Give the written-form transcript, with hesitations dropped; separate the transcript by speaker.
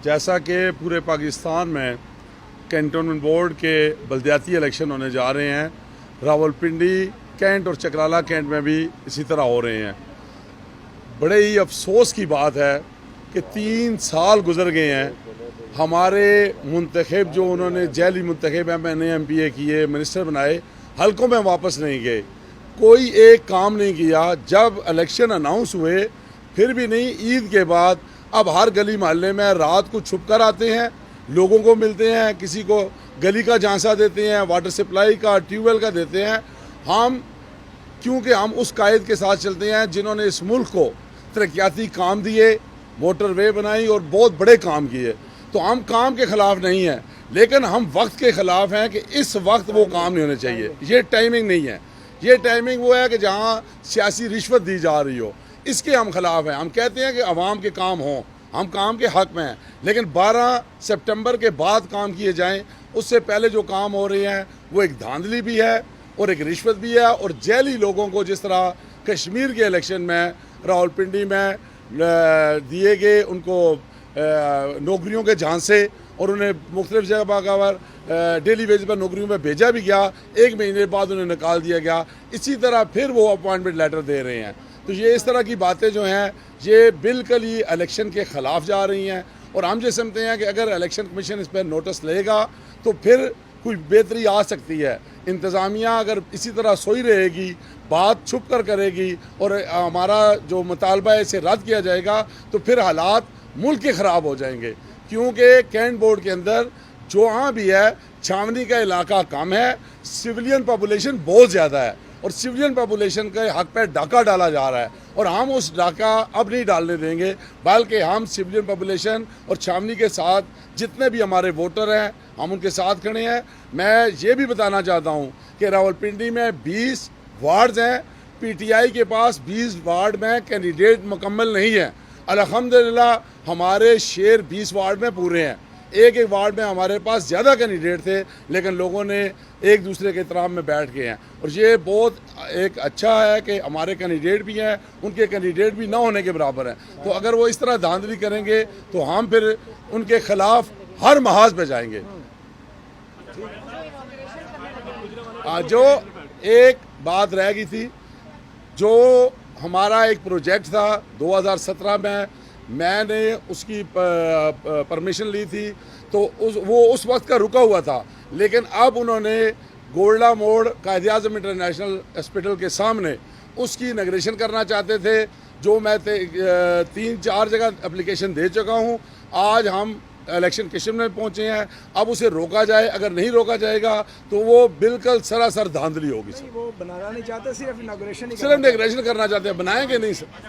Speaker 1: जैसा कि पूरे पाकिस्तान में कैंटोनमेंट बोर्ड के बल्दियाती इलेक्शन होने जा रहे हैं, रावलपिंडी कैंट और चकराला कैंट में भी इसी तरह हो रहे हैं। बड़े ही अफसोस की बात है कि 3 साल गुजर गए हैं, हमारे मुंतखब जो उन्होंने जैली मुंतखब MNA किए, मिनिस्टर बनाए, हलकों में वापस नहीं गए, कोई एक काम नहीं किया। जब इलेक्शन अनाउंस हुए फिर भी नहीं। ईद के बाद अब हर गली मोहल्ले में रात को छुप कर आते हैं, लोगों को मिलते हैं, किसी को गली का झांसा देते हैं, वाटर सप्लाई का, ट्यूबवेल का देते हैं। हम क्योंकि हम उस कायद के साथ चलते हैं जिन्होंने इस मुल्क को तरक्याती काम दिए, मोटरवे बनाई और बहुत बड़े काम किए। तो हम काम के ख़िलाफ़ नहीं हैं, लेकिन हम वक्त के ख़िलाफ़ हैं कि इस वक्त वो काम नहीं होने चाहिए। ये टाइमिंग नहीं है, ये टाइमिंग वो है कि जहाँ सियासी रिश्वत दी जा रही हो, इसके हम ख़िलाफ़ हैं। हम कहते हैं कि अवाम के काम हों, हम काम के हक़ में हैं, लेकिन 12 सितंबर के बाद काम किए जाएं। उससे पहले जो काम हो रहे हैं वो एक धांधली भी है और एक रिश्वत भी है। और जैली लोगों को जिस तरह कश्मीर के इलेक्शन में रावलपिंडी में दिए गए उनको नौकरियों के झांसे और उन्हें मुख्तलिफ जगह पर डेली बेसिस पर नौकरियों में भेजा भी गया, 1 महीने बाद उन्हें निकाल दिया गया। इसी तरह फिर वो अपॉइंटमेंट लेटर दे रहे हैं। तो ये इस तरह की बातें जो हैं ये बिल्कुल ही इलेक्शन के ख़िलाफ़ जा रही हैं। और हम ये समझते हैं कि अगर इलेक्शन कमीशन इस पर नोटिस लेगा तो फिर कोई बेहतरी आ सकती है। इंतज़ामिया अगर इसी तरह सोई रहेगी, बात छुप कर करेगी और हमारा जो मुतालबा है इसे रद्द किया जाएगा, तो फिर हालात मुल्क के ख़राब हो जाएंगे। क्योंकि कैंट बोर्ड के अंदर जहाँ भी है छावनी का इलाका कम है, सिविलियन पॉपुलेशन बहुत ज़्यादा है और सिविलियन पॉपुलेशन के हक़ पर डाका डाला जा रहा है। और हम उस डाका अब नहीं डालने देंगे, बल्कि हम सिविलियन पॉपुलेशन और छावनी के साथ जितने भी हमारे वोटर हैं हम उनके साथ खड़े हैं। मैं ये भी बताना चाहता हूँ कि रावलपिंडी में 20 वार्ड्स हैं, PTI के पास 20 वार्ड में कैंडिडेट मुकम्मल नहीं है। अल्हम्दुलिल्लाह हमारे शेर 20 वार्ड में पूरे हैं। एक वार्ड में हमारे पास ज़्यादा कैंडिडेट थे, लेकिन लोगों ने एक दूसरे के एहतराम में बैठ गए हैं। और ये बहुत एक अच्छा है कि हमारे कैंडिडेट भी हैं, उनके कैंडिडेट भी ना होने के बराबर हैं। तो अगर वो इस तरह धांधली करेंगे तो हम फिर उनके ख़िलाफ़ हर महाज पे जाएंगे। जो एक बात रह गई थी, जो हमारा एक प्रोजेक्ट था 2017 में, मैंने उसकी परमिशन ली थी, तो वो उस वक्त का रुका हुआ था। लेकिन अब उन्होंने गोल्डा मोड़ कायद-ए-आज़म इंटरनेशनल हॉस्पिटल के सामने उसकी इनॉग्रेशन करना चाहते थे, जो मैं 3-4 जगह एप्लीकेशन दे चुका हूँ। आज हम इलेक्शन कमीशन में पहुँचे हैं, अब उसे रोका जाए। अगर नहीं रोका जाएगा तो वो बिल्कुल सरासर धांधली होगी।
Speaker 2: वो बनाना नहीं चाहते, सिर्फ इनॉग्रेशन
Speaker 1: करना चाहते हैं, बनाएंगे नहीं सर।